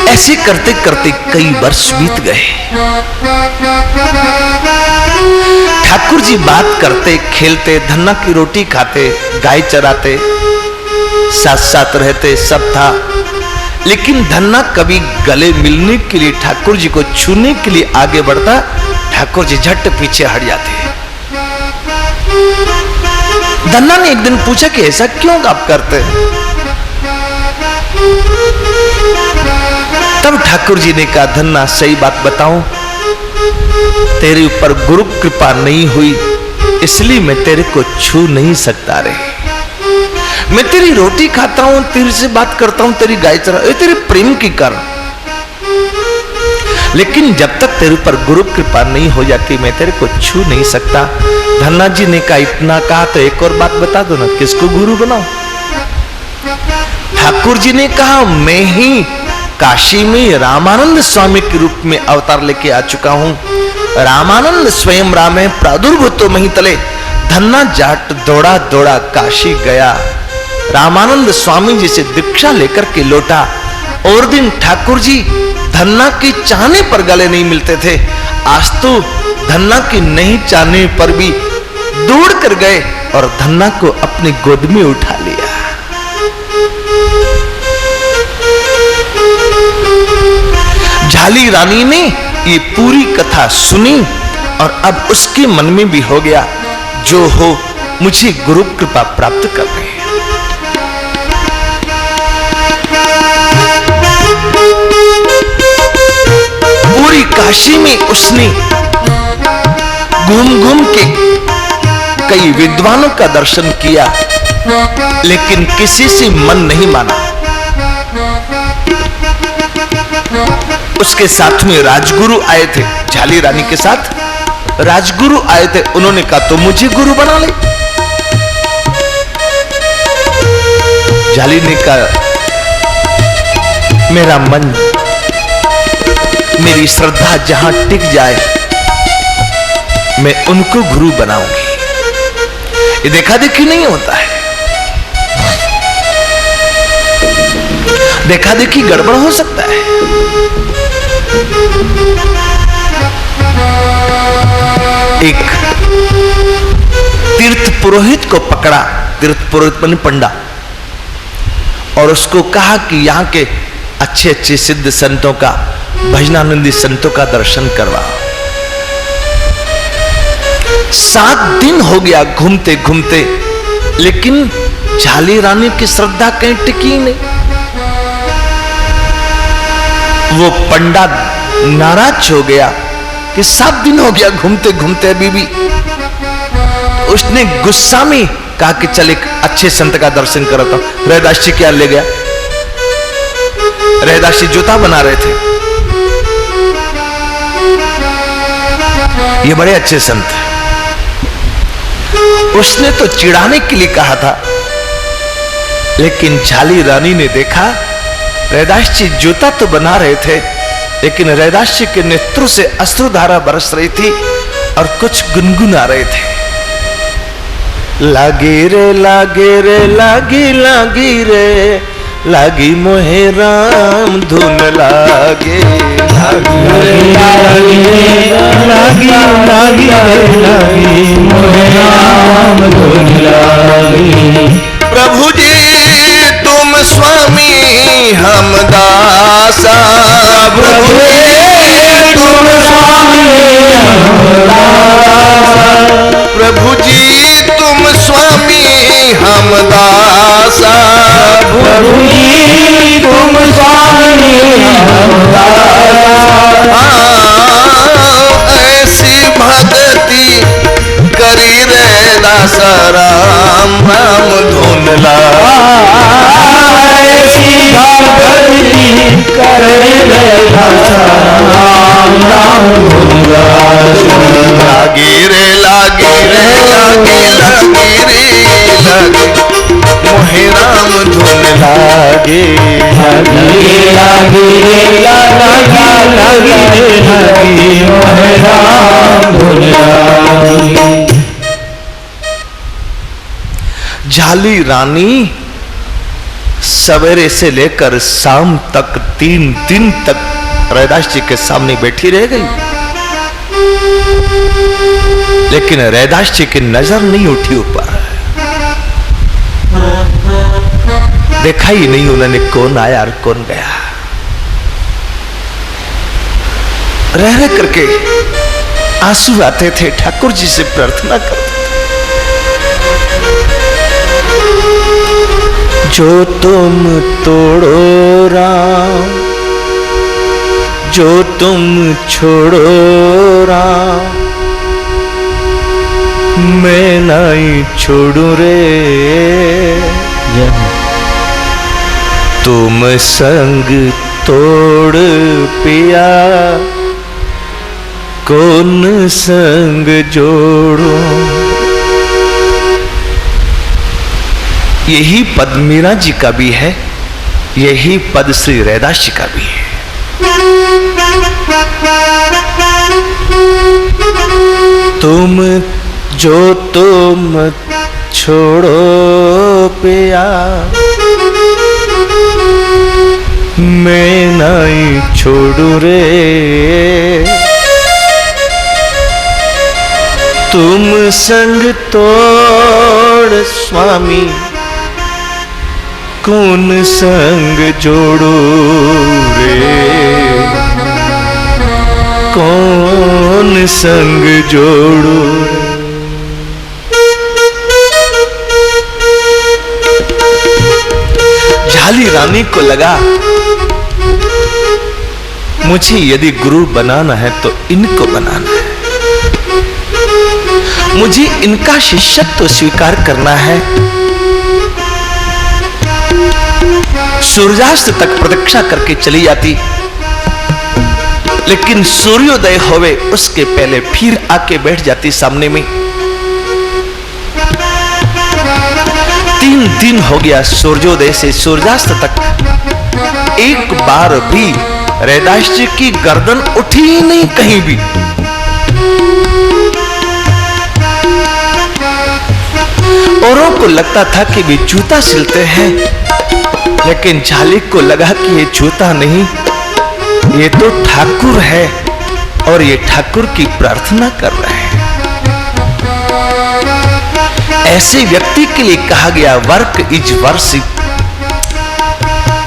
ऐसे करते करते कई वर्ष बीत गए। ठाकुर जी बात करते खेलते, धन्ना की रोटी खाते, गाय चराते, साथ साथ रहते, सब था। लेकिन धन्ना कभी गले मिलने के लिए, ठाकुर जी को छूने के लिए आगे बढ़ता, ठाकुर जी झट पीछे हट जाते। धन्ना ने एक दिन पूछा कि ऐसा क्यों आप करते हैं? तब ठाकुर जी ने कहा धन्ना सही बात बताऊं, तेरे ऊपर गुरु कृपा नहीं हुई, इसलिए मैं तेरे को छू नहीं सकता रे। मैं तेरी रोटी खाता हूं, तेरे से बात करता हूं, तेरी गाय चरा, ये तेरे प्रेम के कारण। लेकिन जब तक तेरे ऊपर गुरु कृपा नहीं हो जाती मैं तेरे को छू नहीं सकता। धन्ना जी ने कहा इतना कहा तो एक और बात बता दो ना, किसको गुरु बनाओ? ठाकुर जी ने कहा मैं ही काशी में रामानंद स्वामी के रूप में अवतार लेके आ चुका हूं। रामानंद स्वयं राम है प्रादुर्भूतो मही तले। धन्ना जाट दौड़ा दौड़ा काशी गया, रामानंद स्वामी जी से दीक्षा लेकर के लौटा। और दिन ठाकुर जी धन्ना के चाहने पर गले नहीं मिलते थे, आज तो धन्ना के नहीं चाहने पर भी दौड़ कर गए और धन्ना को अपनी गोद में उठा लिया। झाली रानी ने ये पूरी कथा सुनी और अब उसके मन में भी हो गया जो हो मुझे गुरु कृपा प्राप्त कर रहे हैं। पूरी काशी में उसने घूम घूम के कई विद्वानों का दर्शन किया, लेकिन किसी से मन नहीं माना। उसके साथ में राजगुरु आए थे, झाली रानी के साथ राजगुरु आए थे। उन्होंने कहा तो मुझे गुरु बना ले। झाली ने कहा मेरा मन मेरी श्रद्धा जहां टिक जाए मैं उनको गुरु बनाऊंगी। ये देखा देखी नहीं होता है, देखा देखी गड़बड़ हो सकता है। एक तीर्थ पुरोहित को पकड़ा, तीर्थ पुरोहित बने पंडा, और उसको कहा कि यहां के अच्छे अच्छे सिद्ध संतों का, भजनानंदी संतों का दर्शन करवाओ। 7 दिन हो गया घूमते घूमते, लेकिन झाली रानी की श्रद्धा कहीं टिकी नहीं। वो पंडा नाराज हो गया कि 7 दिन हो गया घूमते घूमते अभी भी। उसने गुस्सा में कहा कि चल एक अच्छे संत का दर्शन कराता हूं। रैदास जी क्या ले गया, रैदास जी जूता बना रहे थे, ये बड़े अच्छे संत हैं। उसने तो चिढ़ाने के लिए कहा था, लेकिन झाली रानी ने देखा रैदास जी जूता तो बना रहे थे, लेकिन रैदास जी के नेत्रों से अश्रुधारा बरस रही थी और कुछ गुनगुना रहे थे। लागी रे लागी रे लागी लागी रे लागी मोहे राम धुन लागे,
लागी लागी लागी लागी लागी मोहे राम धुन लागी।
प्रभु जी तुम स्वामी हम दासा, प्रभु जी तुम स्वामी हम दासा, प्रभु जी तुम स्वामी हम दासा,
प्रभु जी तुम स्वामी हम दासा।
ऐसी भक्ति करी रे दास राम राम धुन लागे,
ऐसी भक्ति करे रे दास राम राम धुन
लागे रे लागे रे लागे लागे रे लागे मोहे राम धुन लागे,
लागे लागे लागे लागे लागे मोहे राम धुन लागे।
झाली रानी सवेरे से लेकर शाम तक 3 दिन तक रैदास जी के सामने बैठी रह गई, लेकिन रैदास जी की नजर नहीं उठी ऊपर। देखा ही नहीं उन्होंने कौन आया और कौन गया। रह रह करके आंसू आते थे, ठाकुर जी से प्रार्थना करते थे, जो तुम तोड़ो राम, जो तुम छोड़ो राम, मैं नहीं छोड़ू रे। तुम संग तोड़ पिया, कौन संग जोड़ो। यही पद मीरा जी का भी है, यही पद श्री रैदास जी का भी है। तुम जो तुम छोड़ो पिया, मैं नहीं छोड़ू रे। तुम संग तोड़ स्वामी, कौन संग जोड़ो रे, कौन संग जोड़ो रे। झाली रानी को लगा मुझे यदि गुरु बनाना है तो इनको बनाना है, मुझे इनका शिष्यत्व स्वीकार करना है। सूर्यास्त तक प्रतीक्षा करके चली जाती, लेकिन सूर्योदय होवे उसके पहले फिर आके बैठ जाती सामने में। 3 दिन हो गया सूर्योदय से सूर्यास्त तक, एक बार भी रैदास जी की गर्दन उठी ही नहीं कहीं भी। औरों को लगता था कि वे जूता सिलते हैं, लेकिन झालिक को लगा कि ये जूता नहीं, ये तो ठाकुर है और ये ठाकुर की प्रार्थना कर रहे हैं। ऐसे व्यक्ति के लिए कहा गया वर्क इज वर्शिप।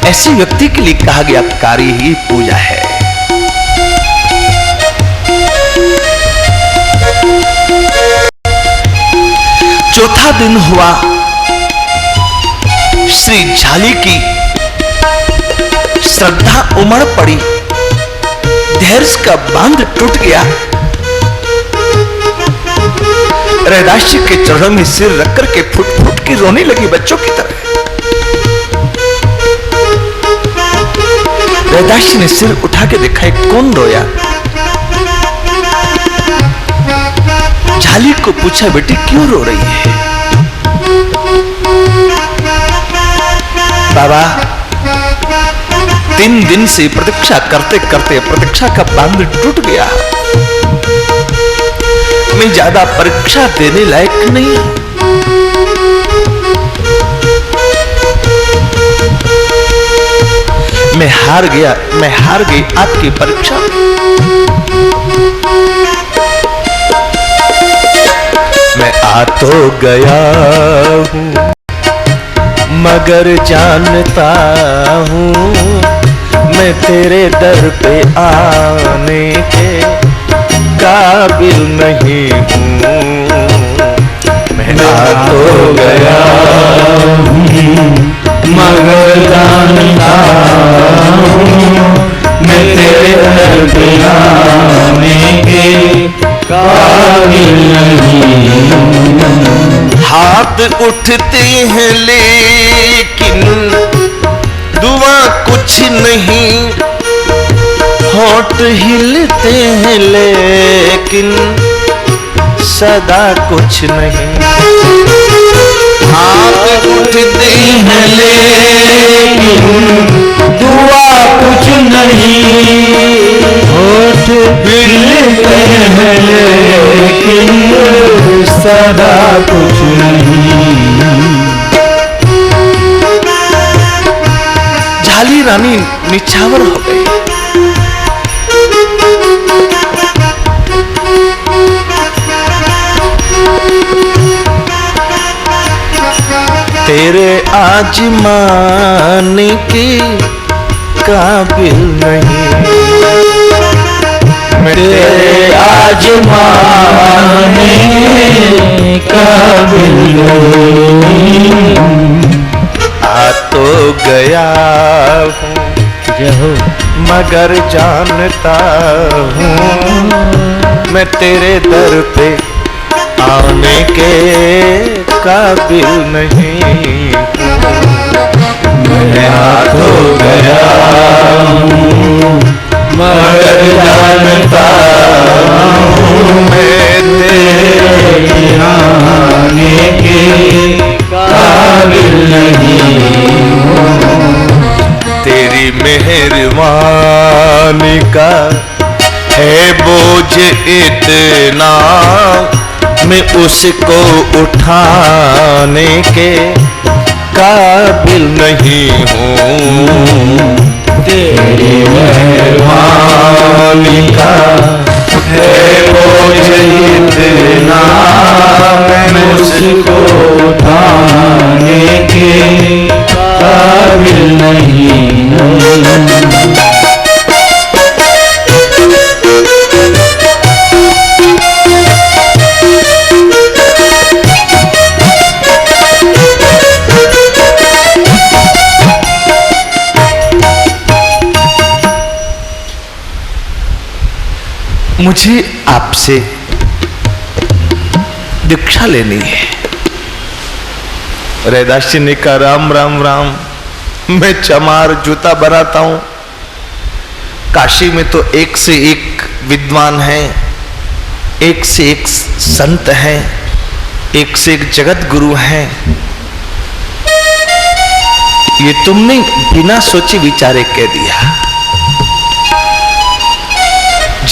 ऐसे व्यक्ति के लिए कहा गया कार्य ही पूजा है। चौथा दिन हुआ, श्री झाली की श्रद्धा उमड़ पड़ी, धैर्य का बांध टूट गया। रैदास जी के चरणों में सिर रख करके फुट फुट के रोने लगी बच्चों की तरह। रैदास जी ने सिर उठा के देखा, कौन रोया? झाली को पूछा, बेटी क्यों रो रही है? बाबा 3 दिन से प्रतीक्षा करते करते प्रतीक्षा का बांध टूट गया। मैं ज्यादा परीक्षा देने लायक नहीं। मैं हार गई आपकी परीक्षा। मैं आ तो गया हूं मगर जानता हूं मैं तेरे दर पे आने के काबिल नहीं हूं। मैं आ तो गया
मगर जानता हूँ मैं तेरे दर पे आने के काबिल नहीं हूँ।
हाथ उठते हैं लेकिन दुआ कुछ नहीं, होठ हिलते हैं लेकिन सदा कुछ नहीं। हाथ उठते हैं
लेकिन दुआ कुछ नहीं, होठ हिलते हैं लेकिन सदा कुछ नहीं।
झाली रानी निछावर हो गई। तेरे आजमाने के काबिल नहीं, मैं
तेरे आजमाने के काबिल नहीं।
आ तो गया हूँ मगर जानता हूँ मैं तेरे दर पे आने के काबिल नहीं।
मैं आ तो गया हूँ मगर जानता हूँ मैं तेरे आने के काबिल नहीं हूँ।
तेरी मेहरबानी का है बोझ इतना, मैं उसको उठाने के काबिल नहीं हूँ।
तेरी मेहरबानी का है बोझ इतना, मैं उसको उठाने के काबिल नहीं हूँ।
मुझे आपसे दीक्षा लेनी है। रैदास जी ने कहा, राम राम राम, मैं चमार जूता बनाता हूं। काशी में तो एक से एक विद्वान हैं, एक से एक संत हैं, एक से एक जगत गुरु हैं। ये तुमने बिना सोचे विचारे कह दिया।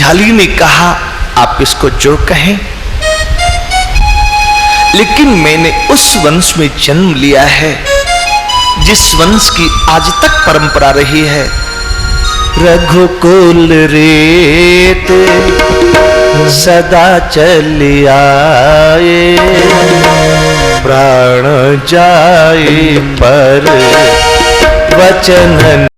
झाली ने कहा, आप इसको जो कहें, लेकिन मैंने उस वंश में जन्म लिया है जिस वंश की आज तक परंपरा रही है। रघुकुल रेत सदा चली आए, प्राण जाए पर वचन